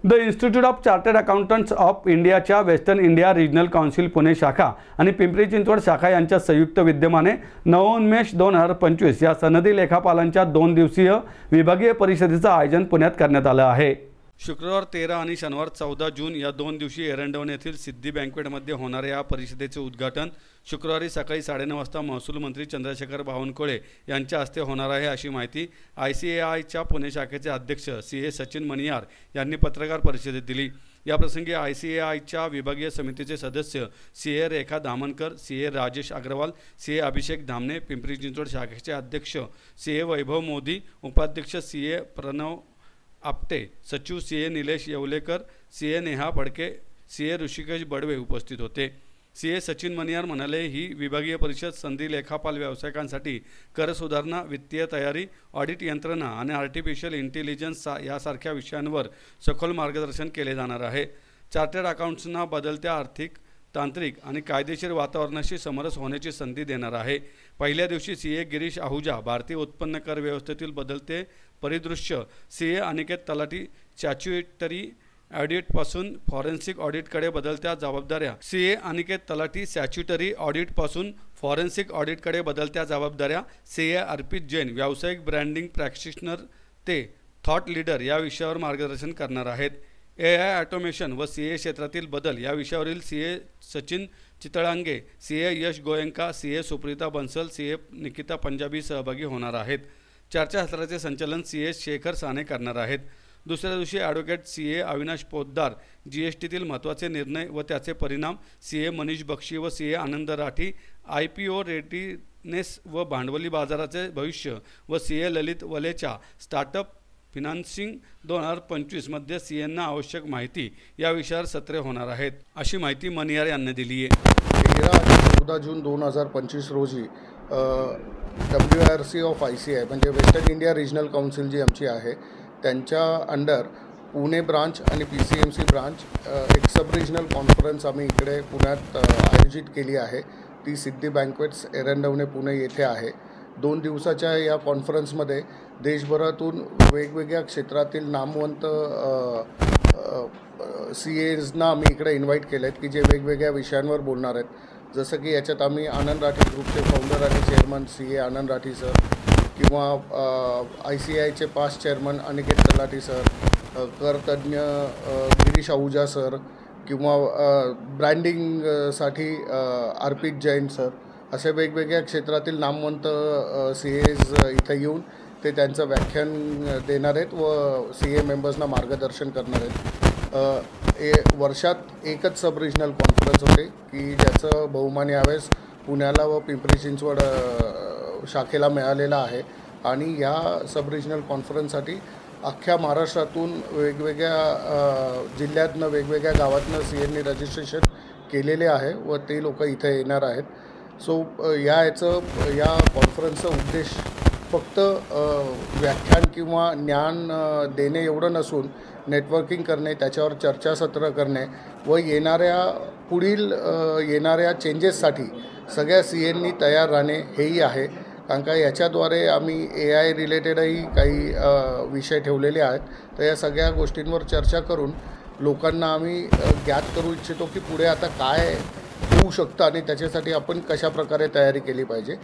The institute of chartered accountants of इंडियाच्या western India regional council Pune शाखा आणि पिंपरी चिंचवड शाखा यांच्या संयुक्त विद्यमाने नवोन्मेष 2025 या सनदी लेखापालांच्या 2 दिवसीय विभागीय परिषदेचं आयोजन पुण्यात करण्यात आलं आहे। शुक्रवार 13 आणि शनिवार 14 जून या 2 दिवशी एरंडवणे येथील सिद्धी बँक्वेटमध्ये होणाऱ्या या परिषदेचे उद्घाटन शुक्रवारी सकाळी 9:30 वाजता महसूल मंत्री चंद्रशेखर बावनकुळे यांच्या हस्ते होणार आहे, अशी माहिती ICAIच्या पुणे शाखेचे अध्यक्ष CA सचिन मणियार यांनी पत्रकार परिषदेत दिली। याप्रसंगी ICAIच्या विभागीय समितीचे सदस्य CA रेखा दामनकर, CA राजेश अग्रवाल, CA अभिषेक धामणे, पिंपरी चिंचवड शाखेचे अध्यक्ष CA वैभव मोदी, उपाध्यक्ष CA प्रणव आपटे, सचिव CA Nilesh Yewalekar, CA Neha Phadke, CA Rishikesh Badve उपस्थित होते। CA सचिन मणियार म्हणाले, ही विभागीय परिषद संधी लेखापाल व्यावसायिकांसाठी कर सुधारणा, वित्तीय तयारी, ऑडिट यंत्रणा आणि आर्टिफिशियल इंटेलिजन्स यासारख्या विषयांवर सखोल मार्गदर्शन केले जाणार आहे। चार्टर्ड अकाउंटंट्सना बदलत्या आर्थिक, तांत्रिक आणि कायदेशीर वातावरणाशी समरस होण्याची संधी देणार आहे। पहिल्या दिवशी CA गिरीश आहुजा, भारतीय उत्पन्न कर व्यवस्थेतील बदलते परिदृश्य, CA अनिकेत तलाटी, स्टॅच्युटरी ऑडिटपासून फॉरेन्सिक ऑडिटकडे बदलत्या जबाबदाऱ्या, CA अनिकेत तलाटी, स्टॅच्युटरी ऑडिटपासून फॉरेन्सिक ऑडिटकडे बदलत्या जबाबदाऱ्या, CA अर्पित जैन, व्यावसायिक ब्रँडिंग प्रॅक्टिशनर ते थॉट लीडर या विषयावर मार्गदर्शन करणार आहेत। AI ऑटोमेशन व CA क्षेत्रातील बदल या विषयावरील CA सचिन चितळांगे, CA यश गोयंका, CA सुप्रीता बन्सल, CA निकिता पंजाबी सहभागी होणार आहेत। चर्चासत्राचे संचालन CA शेखर साने करणार आहेत। दुसऱ्या दिवशी ॲडव्होकेट CA अविनाश पोद्दार, GSTतील महत्त्वाचे निर्णय व त्याचे परिणाम, CA मनीष बक्षी व CA Anand Rathi, IPO readiness व भांडवली बाजाराचे भविष्य व CA ललित वलेचा स्टार्टअप फिनान्सिंग 2025 मध्ये CAंना आवश्यक माहिती या विषयावर सत्रे होणार आहेत, अशी माहिती मणियार यांनी दिली आहे। 13 आणि 14 जून 2025 रोजी WRC ऑफ ICAI म्हणजे वेस्टर्न इंडिया रिजनल काउन्सिल जी आमची आहे त्यांच्या अंडर पुणे ब्रांच आणि PCMC ब्रांच एक सब रिजनल कॉन्फरन्स आम्ही इकडे पुण्यात आयोजित केली आहे। ती सिद्धी बँक्वेट्स एरंडवणे पुणे येथे आहे। 2 दिवसाच्या या कॉन्फरन्समध्ये देशभरातून वेगवेगळ्या क्षेत्रातील नामवंत CAsना आम्ही इकडे इन्व्हाइट केले आहेत की जे वेगवेगळ्या विषयांवर बोलणार आहेत। जसं की याच्यात आम्ही आनंद राठी ग्रुपचे फाउंडर आणि chairman CA Anand Rathi sir, किंवा ICAIचे past chairman Aniket Talati sir, करतज्ञ गिरीश आहुजा सर, किंवा ब्रँडिंगसाठी अर्पित जैन सर, असे वेगवेगळ्या क्षेत्रातील नामवंत CAs इथं येऊन ते त्यांचं व्याख्यान देणार आहेत व CA मेंबर्सना मार्गदर्शन करणार आहेत। वर्षात एकच सब रिजनल कॉन्फरन्स होते की ज्याचं बहुमान यावेळेस पुण्याला व पिंपरी चिंचवड शाखेला मिळालेला आहे आणि या सब रिजनल कॉन्फरन्ससाठी अख्ख्या महाराष्ट्रातून वेगवेगळ्या जिल्ह्यातनं वेगवेगळ्या गावातनं CAंनी रजिस्ट्रेशन केलेले आहे व ते लोक इथे येणार आहेत। सो या कॉन्फरन्सचा उद्देश फक्त व्याख्यान किंवा ज्ञान देणे एवढं नसून नेटवर्किंग करणे, त्याच्यावर चर्चासत्र करणे व पुढील येणाऱ्या चेंजेससाठी सगळ्या CAंनी तयार राहणे हेही आहे। कारण का याच्याद्वारे आम्ही AI रिलेटेडही काही विषय ठेवलेले आहेत, तर या सगळ्या गोष्टींवर चर्चा करून लोकांना आम्ही ज्ञात करू इच्छितो की पुढे आता काय होऊ शकतं आणि त्याच्यासाठी आपण कशा प्रकारे तयारी केली पाहिजे।